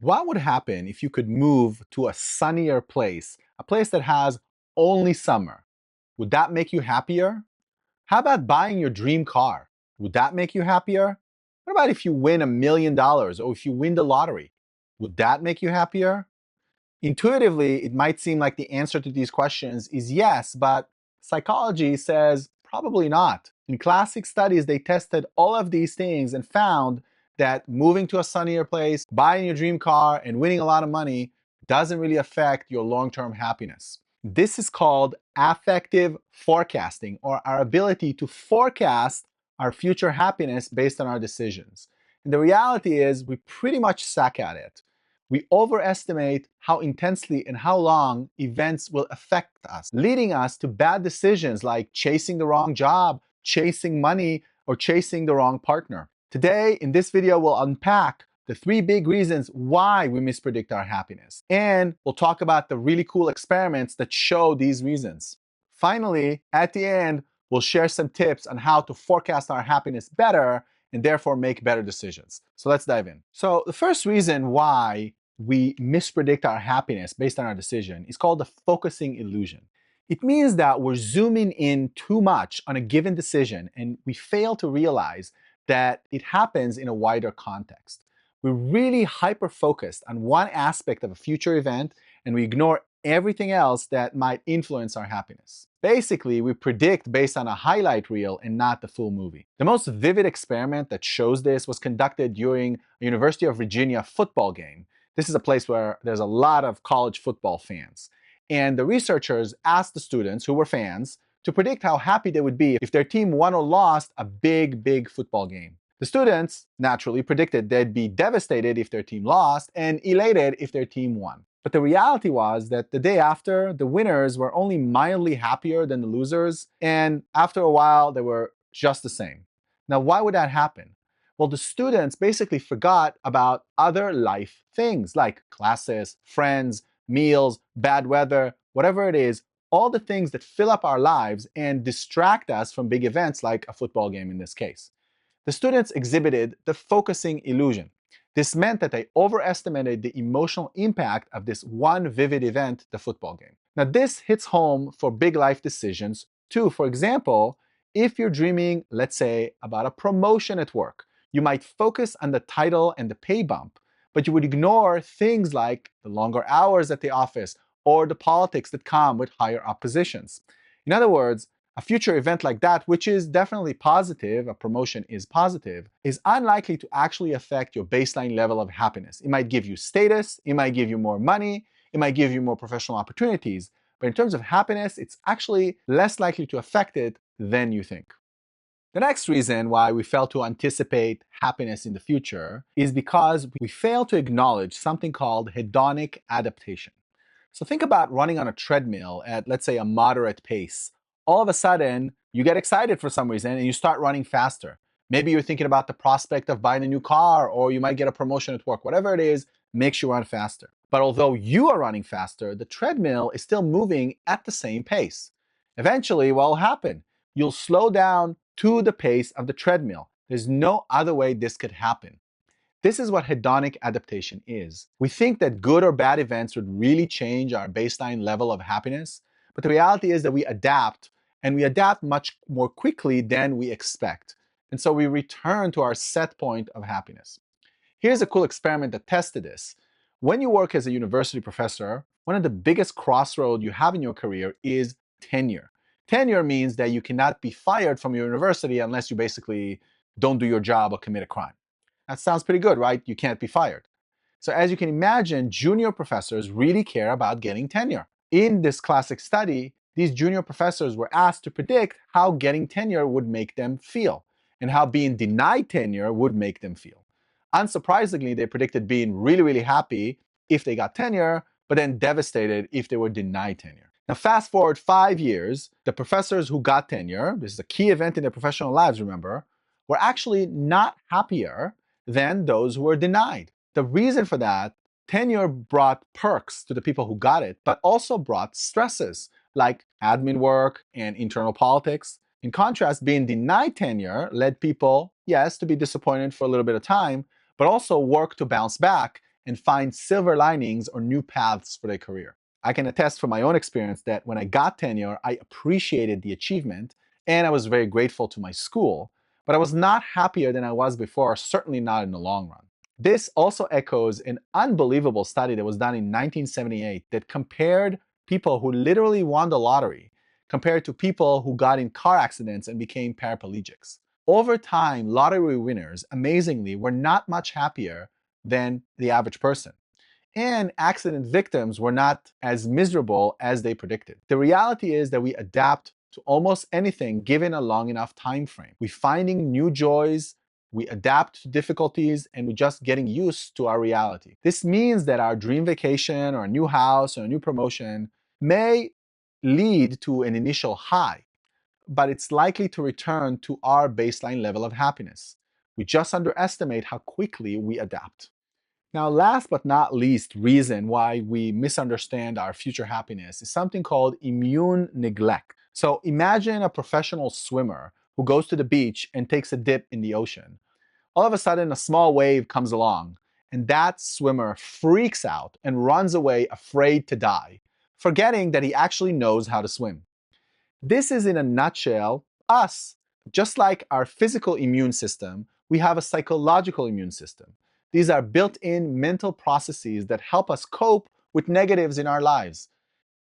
What would happen if you could move to a sunnier place, a place that has only summer? Would that make you happier? How about buying your dream car? Would that make you happier? What about if you win $1 million or if you win the lottery? Would that make you happier? Intuitively, it might seem like the answer to these questions is yes, but psychology says probably not. In classic studies, they tested all of these things and found that moving to a sunnier place, buying your dream car, and winning a lot of money doesn't really affect your long-term happiness. This is called affective forecasting, or our ability to forecast our future happiness based on our decisions. And the reality is we pretty much suck at it. We overestimate how intensely and how long events will affect us, leading us to bad decisions like chasing the wrong job, chasing money, or chasing the wrong partner. Today, in this video, we'll unpack the 3 big reasons why we mispredict our happiness. And we'll talk about the really cool experiments that show these reasons. Finally, at the end, we'll share some tips on how to forecast our happiness better and therefore make better decisions. So let's dive in. So the first reason why we mispredict our happiness based on our decision is called the focusing illusion. It means that we're zooming in too much on a given decision and we fail to realize that it happens in a wider context. We're really hyper-focused on one aspect of a future event and we ignore everything else that might influence our happiness. Basically, we predict based on a highlight reel and not the full movie. The most vivid experiment that shows this was conducted during a University of Virginia football game. This is a place where there's a lot of college football fans. And the researchers asked the students who were fans to predict how happy they would be if their team won or lost a big football game. The students naturally predicted they'd be devastated if their team lost and elated if their team won. But the reality was that the day after, the winners were only mildly happier than the losers, and after a while, they were just the same. Now, why would that happen? Well, the students basically forgot about other life things like classes, friends, meals, bad weather, whatever it is, all the things that fill up our lives and distract us from big events like a football game in this case. The students exhibited the focusing illusion. This meant that they overestimated the emotional impact of this one vivid event, the football game. Now, this hits home for big life decisions too. For example, if you're dreaming, let's say, about a promotion at work, you might focus on the title and the pay bump, but you would ignore things like the longer hours at the office or the politics that come with higher up positions. In other words, a future event like that, which is definitely positive, a promotion is positive, is unlikely to actually affect your baseline level of happiness. It might give you status, it might give you more money, it might give you more professional opportunities, but in terms of happiness, it's actually less likely to affect it than you think. The next reason why we fail to anticipate happiness in the future is because we fail to acknowledge something called hedonic adaptation. So think about running on a treadmill at, let's say, a moderate pace. All of a sudden, you get excited for some reason and you start running faster. Maybe you're thinking about the prospect of buying a new car, or you might get a promotion at work. Whatever it is, makes you run faster. But although you are running faster, the treadmill is still moving at the same pace. Eventually, what will happen? You'll slow down to the pace of the treadmill. There's no other way this could happen. This is what hedonic adaptation is. We think that good or bad events would really change our baseline level of happiness, but the reality is that we adapt, and we adapt much more quickly than we expect. And so we return to our set point of happiness. Here's a cool experiment that tested this. When you work as a university professor, one of the biggest crossroads you have in your career is tenure. Tenure means that you cannot be fired from your university unless you basically don't do your job or commit a crime. That sounds pretty good, right? You can't be fired. So as you can imagine, junior professors really care about getting tenure. In this classic study, these junior professors were asked to predict how getting tenure would make them feel and how being denied tenure would make them feel. Unsurprisingly, they predicted being really happy if they got tenure, but then devastated if they were denied tenure. Now, fast forward 5 years, the professors who got tenure, this is a key event in their professional lives, remember, were actually not happier than those who were denied. The reason for that, tenure brought perks to the people who got it, but also brought stresses like admin work and internal politics. In contrast, being denied tenure led people, yes, to be disappointed for a little bit of time, but also work to bounce back and find silver linings or new paths for their career. I can attest from my own experience that when I got tenure, I appreciated the achievement and I was very grateful to my school, but I was not happier than I was before, certainly not in the long run. This also echoes an unbelievable study that was done in 1978 that compared people who literally won the lottery compared to people who got in car accidents and became paraplegics. Over time, lottery winners, amazingly, were not much happier than the average person. And accident victims were not as miserable as they predicted. The reality is that we adapt to almost anything given a long enough time frame. We're finding new joys, we adapt to difficulties, and we're just getting used to our reality. This means that our dream vacation or a new house or a new promotion may lead to an initial high, but it's likely to return to our baseline level of happiness. We just underestimate how quickly we adapt. Now, last but not least reason why we misunderstand our future happiness is something called immune neglect. So imagine a professional swimmer who goes to the beach and takes a dip in the ocean. All of a sudden, a small wave comes along, and that swimmer freaks out and runs away afraid to die, forgetting that he actually knows how to swim. This is, in a nutshell, us. Just like our physical immune system, we have a psychological immune system. These are built-in mental processes that help us cope with negatives in our lives.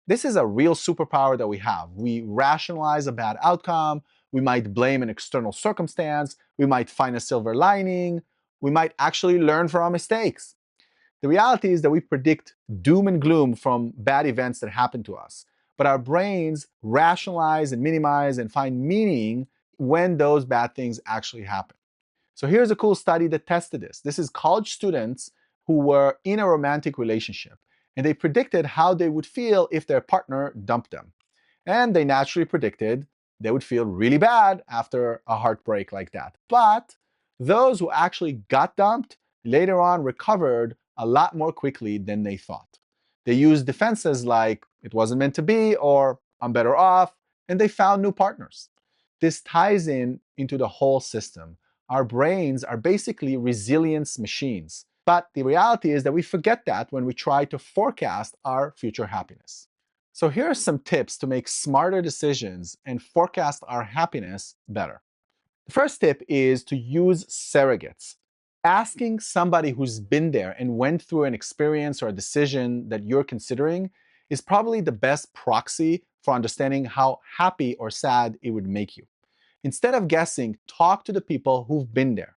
This is a real superpower that we have. We rationalize a bad outcome, we might blame an external circumstance, we might find a silver lining, we might actually learn from our mistakes. The reality is that we predict doom and gloom from bad events that happen to us, but our brains rationalize and minimize and find meaning when those bad things actually happen. So here's a cool study that tested this. This is college students who were in a romantic relationship, and they predicted how they would feel if their partner dumped them. And they naturally predicted they would feel really bad after a heartbreak like that. But those who actually got dumped later on recovered a lot more quickly than they thought. They used defenses like, it wasn't meant to be, or I'm better off, and they found new partners. This ties into the whole system. Our brains are basically resilience machines. But the reality is that we forget that when we try to forecast our future happiness. So here are some tips to make smarter decisions and forecast our happiness better. The first tip is to use surrogates. Asking somebody who's been there and went through an experience or a decision that you're considering is probably the best proxy for understanding how happy or sad it would make you. Instead of guessing, talk to the people who've been there.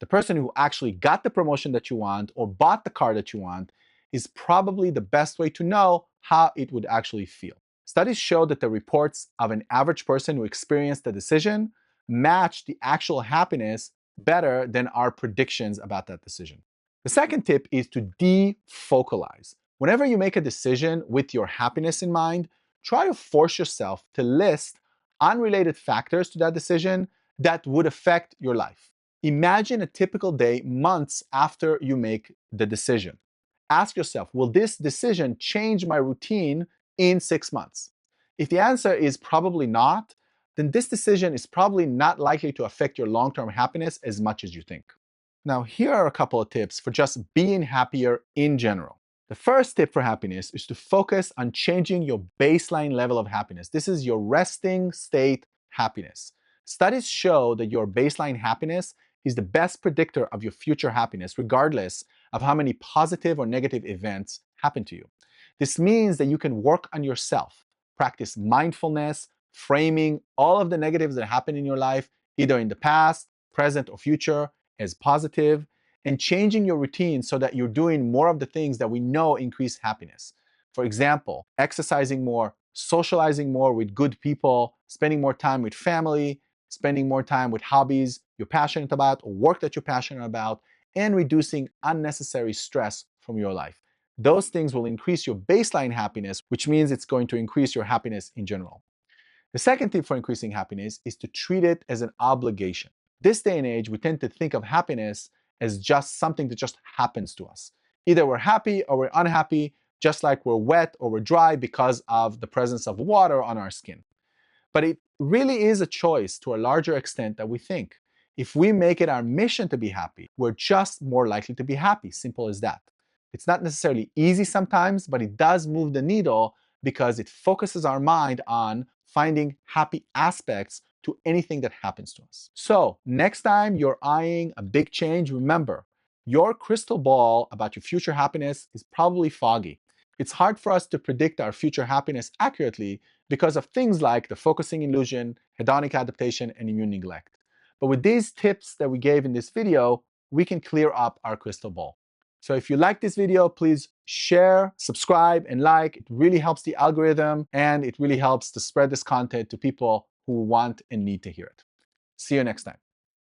The person who actually got the promotion that you want or bought the car that you want is probably the best way to know how it would actually feel. Studies show that the reports of an average person who experienced the decision match the actual happiness better than our predictions about that decision. The second tip is to defocalize. Whenever you make a decision with your happiness in mind, try to force yourself to list unrelated factors to that decision that would affect your life. Imagine a typical day months after you make the decision. Ask yourself, will this decision change my routine in 6 months? If the answer is probably not, then this decision is probably not likely to affect your long-term happiness as much as you think. Now, here are a couple of tips for just being happier in general. The first tip for happiness is to focus on changing your baseline level of happiness. This is your resting state happiness. Studies show that your baseline happiness is the best predictor of your future happiness, regardless of how many positive or negative events happen to you. This means that you can work on yourself, practice mindfulness, framing all of the negatives that happen in your life, either in the past, present, or future, as positive, and changing your routine so that you're doing more of the things that we know increase happiness. For example, exercising more, socializing more with good people, spending more time with family, spending more time with hobbies you're passionate about or work that you're passionate about, and reducing unnecessary stress from your life. Those things will increase your baseline happiness, which means it's going to increase your happiness in general. The second tip for increasing happiness is to treat it as an obligation. This day and age, we tend to think of happiness as just something that just happens to us. Either we're happy or we're unhappy, just like we're wet or we're dry because of the presence of water on our skin. But it really is a choice to a larger extent that we think. If we make it our mission to be happy, we're just more likely to be happy. Simple as that. It's not necessarily easy sometimes, but it does move the needle because it focuses our mind on finding happy aspects to anything that happens to us. So, next time you're eyeing a big change, remember, your crystal ball about your future happiness is probably foggy. It's hard for us to predict our future happiness accurately because of things like the focusing illusion, hedonic adaptation, and immune neglect. But with these tips that we gave in this video, we can clear up our crystal ball. So if you like this video, please share, subscribe, and like. It really helps the algorithm, and it really helps to spread this content to people who want and need to hear it. See you next time.